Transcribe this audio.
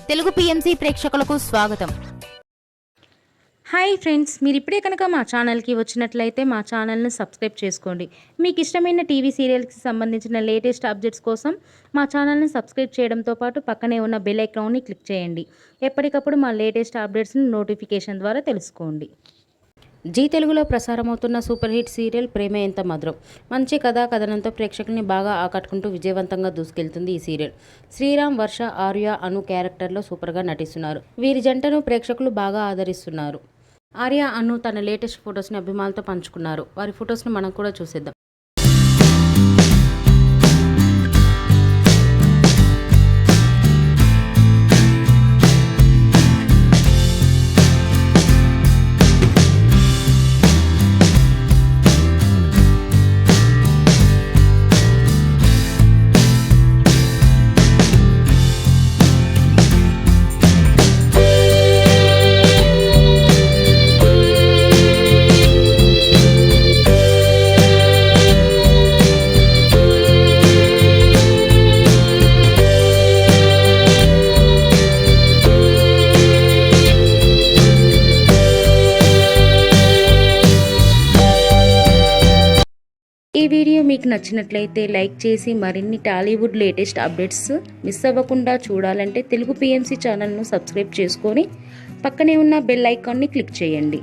Telugu PMC ప్రేక్షకులకు స్వాగతం. Hi friends, మీరు ఇప్పుడే కనుక మా ఛానల్కి వచ్చినట్లయితే మా ఛానల్ని సబ్స్క్రైబ్ చేసుకోండి. మీకు ఇష్టమైన టీవీ సీరియల్కి సంబంధించిన లేటెస్ట్ అప్డేట్స్ కోసం మా ఛానల్ని సబ్స్క్రైబ్ చేయడంతో పాటు పక్కనే ఉన్న బెల్ ఐకాన్ని క్లిక్ చేయండి. ఎప్పటికప్పుడు మా లేటెస్ట్ అప్డేట్స్ని నోటిఫికేషన్ ద్వారా తెలుసుకోండి. జీ తెలుగులో ప్రసారమవుతున్న సూపర్ హిట్ సీరియల్ ప్రేమ ఎంత మధురం. మంచి కథా కథనంతో ప్రేక్షకుల్ని బాగా ఆకట్టుకుంటూ విజయవంతంగా దూసుకెళ్తుంది ఈ సీరియల్. శ్రీరామ్, వర్ష, ఆర్య, అను క్యారెక్టర్లో సూపర్గా నటిస్తున్నారు. వీరి జంటను ప్రేక్షకులు బాగా ఆదరిస్తున్నారు. ఆర్య, అను తన లేటెస్ట్ ఫొటోస్ని అభిమానులతో పంచుకున్నారు. వారి ఫొటోస్ని మనం కూడా చూసేద్దాం. ఈ వీడియో మీకు నచ్చినట్లయితే లైక్ చేసి మరిన్ని టాలీవుడ్ లేటెస్ట్ అప్డేట్స్ మిస్ అవ్వకుండా చూడాలంటే తెలుగు పిఎంసి ఛానల్ను సబ్స్క్రైబ్ చేసుకొని పక్కనే ఉన్న బెల్ ఐకాన్ని క్లిక్ చేయండి.